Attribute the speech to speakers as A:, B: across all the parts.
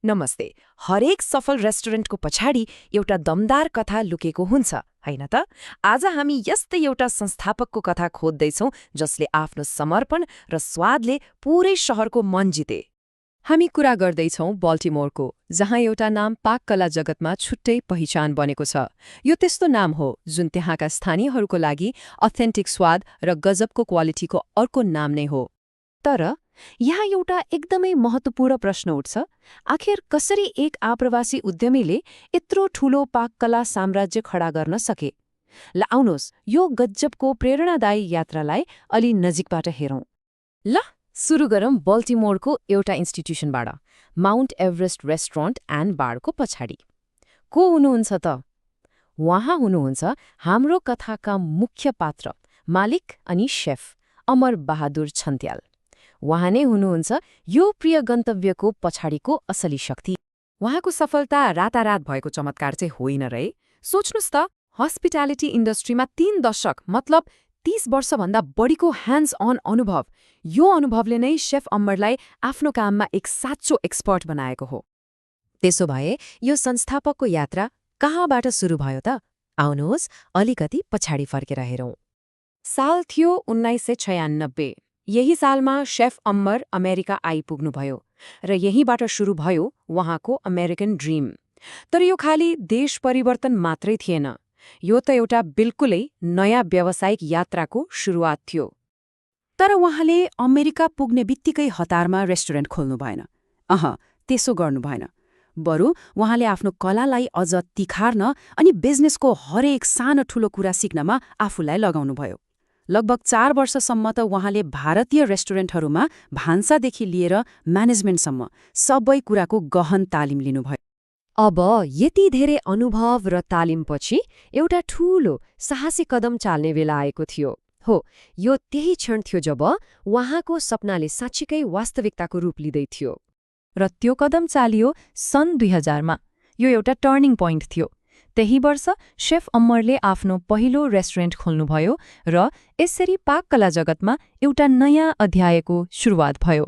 A: नमस्ते। हरेक सफल रेस्टुरेन्टको पछाडि एउटा दमदार कथा लुकेको हुन्छ, होइन त? आज हामी यस्तै एउटा संस्थापकको कथा खोज्दैछौँ जसले आफ्नो समर्पण र स्वादले पूरै शहरको मन जिते।
B: हामी कुरा गर्दैछौँ बल्टिमोरको, जहाँ एउटा नाम पाककला जगतमा छुट्टै पहिचान बनेको छ। यो त्यस्तो नाम हो जुन त्यहाँका स्थानीयहरूको लागि अथेन्टिक स्वाद र गजबको क्वालिटीको अर्को नाम नै हो। तर यहाँ एउटा एकदमै महत्त्वपूर्ण प्रश्न उठ्छ, आखिर कसरी एक आप्रवासी उद्यमीले यत्रो ठूलो पाककला साम्राज्य खडा गर्न सके? ल आउनुहोस्, यो गजबको प्रेरणादायी यात्रालाई अलि नजिकबाट हेरौँ। ल सुरु गरौँ बल्टिमोरको एउटा इन्स्टिट्युसनबाट, माउन्ट एभरेस्ट रेस्टुरेन्ट एन्ड बारको पछाडि। को हुनुहुन्छ त? उहाँ हुनुहुन्छ हाम्रो कथाका मुख्य पात्र, मालिक अनि शेफ अमर बहादुर छन्त्याल। उहाँ नै हुनुहुन्छ यो प्रिय गन्तव्यको पछाडिको असली शक्ति।
A: उहाँको सफलता रातारात भएको चमत्कार चाहिँ होइन रहे। सोच्नुस् त, हस्पिटालिटी इन्डस्ट्रीमा 3 दशक मतलब 30 वर्षभन्दा बढीको ह्यान्ड्स अन अनुभव, यो अनुभवले नै शेफ अम्मरलाई आफ्नो काममा एक साँचो एक्सपर्ट बनाएको हो।
B: त्यसो भए यो संस्थापकको यात्रा कहाँबाट सुरु भयो त? आउनुहोस् अलिकति पछाडि फर्केर हेरौँ।
A: साल थियो 1996। यही सालमा शेफ अम्मर अमेरिका आइपुग्नुभयो र यहीँबाट सुरु भयो उहाँको अमेरिकन ड्रिम। तर यो खाली देश परिवर्तन मात्रै थिएन, यो त एउटा बिल्कुलै नयाँ व्यावसायिक यात्राको सुरुवात थियो।
C: तर उहाँले अमेरिका पुग्ने बित्तिकै हतारमा रेस्टुरेन्ट खोल्नु भएन। त्यसो गर्नु भएन। बरु उहाँले आफ्नो कलालाई अझ तिखार्न अनि बिजनेसको हरेक सानो ठूलो कुरा सिक्नमा आफूलाई लगाउनुभयो। लगभग 4 वर्षसम्म त उहाँले भारतीय रेस्टुरेन्टहरूमा भान्सादेखि लिएर म्यानेजमेन्टसम्म सबै कुराको गहन तालिम लिनुभयो।
B: अब यति धेरै अनुभव र तालिमपछि एउटा ठूलो साहसी कदम चाल्ने बेला आएको थियो। हो, यो त्यही क्षण थियो जब उहाँको सपनाले साँच्चीकै वास्तविकताको रूप लिँदै थियो। र त्यो कदम चालियो सन् 2000मा। यो एउटा टर्निङ पोइन्ट थियो। त्यही वर्ष शेफ अम्मरले आफ्नो पहिलो रेस्टुरेन्ट खोल्नुभयो र यसरी पाककला जगतमा एउटा नयाँ अध्यायको सुरुवात भयो।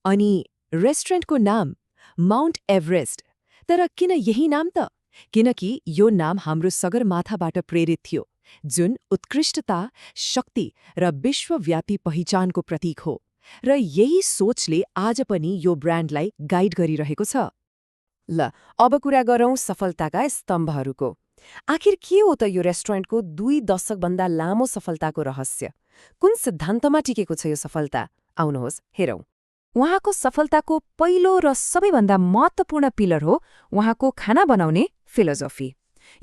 A: अनि रेस्टुरेन्टको नाम माउन्ट एभरेस्ट। तर किन यही नाम त? किनकि यो नाम हाम्रो सगरमाथाबाट प्रेरित थियो, जुन उत्कृष्टता, शक्ति र विश्वव्यापी पहिचानको प्रतीक हो। र यही सोचले आज पनि यो ब्रान्डलाई गाइड गरिरहेको छ। ल अब कुरा गरौँ सफलताका स्तम्भहरूको। आखिर के हो त यो रेस्टुरेन्टको 2 दशकभन्दा लामो सफलताको रहस्य? कुन सिद्धान्तमा टिकेको छ यो सफलता? आउनुहोस् हेरौँ। उहाँको सफलताको पहिलो र सबैभन्दा महत्त्वपूर्ण पिलर हो उहाँको खाना बनाउने फिलोसफी।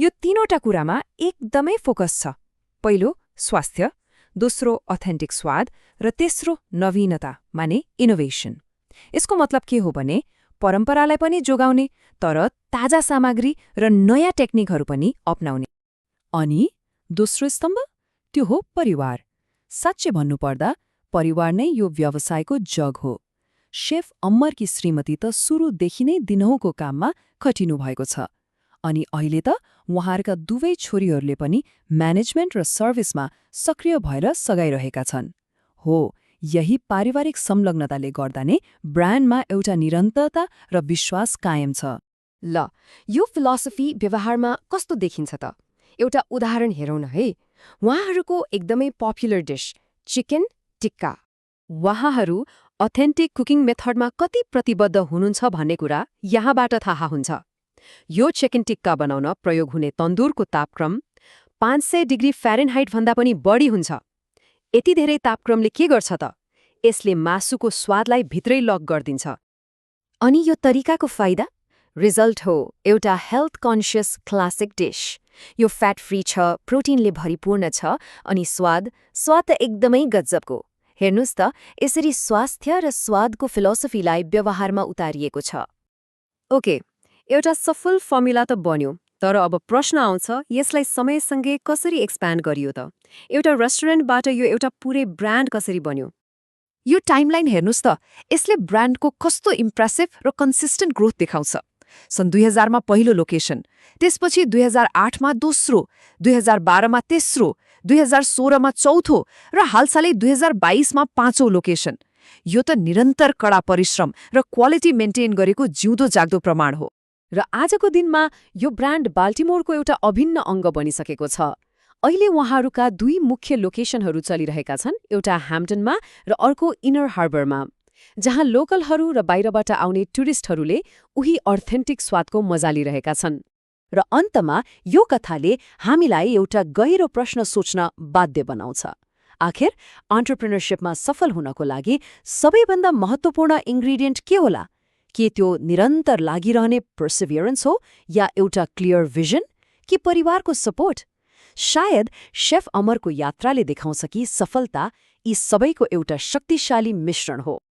A: यो 3वटा कुरामा एकदमै फोकस छ। पहिलो स्वास्थ्य, दोस्रो अथेन्टिक स्वाद र तेस्रो नवीनता माने इनोभेसन। यसको मतलब के हो भने परम्परालाई पनि जोगाउने तर ताजा सामग्री र नयाँ टेक्निकहरू पनि अपनाउने।
C: अनि दोस्रो स्तम्भ त्यो हो परिवार। साँच्चै भन्नुपर्दा परिवार नै यो व्यवसायको जग हो। शेफ अम्मरकी श्रीमती त सुरुदेखि नै दिनहुँको काममा खटिनु भएको छ। अनि अहिले त उहाँहरूका दुवै छोरीहरूले पनि म्यानेजमेन्ट र सर्भिसमा सक्रिय भएर सघाइरहेका छन्। हो, यही पारिवारिक संलग्नताले गर्दा नै ब्रान्डमा एउटा निरन्तरता र विश्वास कायम छ।
B: ल यो फिलोसफी व्यवहारमा कस्तो देखिन्छ त? एउटा उदाहरण हेरौँ न है। उहाँहरूको एकदमै पपुलर डिश चिकन टिक्का। उहाँहरू अथेन्टिक कुकिङ मेथडमा कति प्रतिबद्ध हुनुहुन्छ भन्ने कुरा यहाँबाट थाहा हुन्छ। यो चिकन टिक्का बनाउन प्रयोग हुने तन्दुरको तापक्रम 500 डिग्री फ्यारेनहाइटभन्दा पनि बढी हुन्छ। यति धेरै तापक्रमले के गर्छ त? यसले मासुको स्वादलाई भित्रै लक गरिदिन्छ। अनि यो तरिकाको फाइदा? रिजल्ट हो एउटा हेल्थ कन्सियस क्लासिक डिश। यो फ्याट फ्री छ, प्रोटिनले भरिपूर्ण छ अनि स्वाद त एकदमै गजबको। हेर्नुस् त, यसरी स्वास्थ्य र स्वादको फिलोसफीलाई व्यवहारमा उतारिएको छ। ओके, एउटा सफल फर्मुला त बन्यो, तर अब प्रश्न आउँछ यसलाई समयसँगै कसरी एक्सप्यान्ड गरियो त? एउटा रेस्टुरेन्टबाट यो एउटा पुरै ब्रान्ड कसरी बन्यो?
A: यो टाइमलाइन हेर्नुस् त, यसले ब्रान्डको कस्तो इम्प्रेसिभ र कन्सिस्टेन्ट ग्रोथ देखाउँछ। सन् 2000मा पहिलो लोकेसन, त्यसपछि 2008मा दोस्रो, 2012मा तेस्रो, 2016मा चौथो र हालसालै 2022मा 5औं लोकेसन। यो त निरन्तर कडा परिश्रम र क्वालिटी मेन्टेन गरेको जिउँदो जाग्दो प्रमाण हो।
B: र आजको दिनमा यो ब्रान्ड बाल्टिमोरको एउटा अभिन्न अङ्ग बनिसकेको छ। अहिले उहाँहरूका 2 मुख्य लोकेसनहरू चलिरहेका छन्, एउटा ह्याम्पटनमा र अर्को इनर हार्बरमा, जहाँ लोकलहरू र बाहिरबाट आउने टुरिस्टहरूले उही अर्थेन्टिक स्वादको मजा लिइरहेका छन्।
C: र अन्तमा यो कथाले हामीलाई एउटा गहिरो प्रश्न सोच्न बाध्य बनाउँछ। आखिर एन्टरप्रेन्योरशिपमा सफल हुनको लागि सबैभन्दा महत्त्वपूर्ण इन्ग्रिडियन्ट के होला? के त्यो निरन्तर लागिरहने पर्सिभियरेन्स हो, या एउटा क्लियर भिजन, कि परिवारको सपोर्ट? शायद शेफ अमरको यात्राले देखाउँछ कि सफलता यी सबैको एउटा शक्तिशाली मिश्रण हो।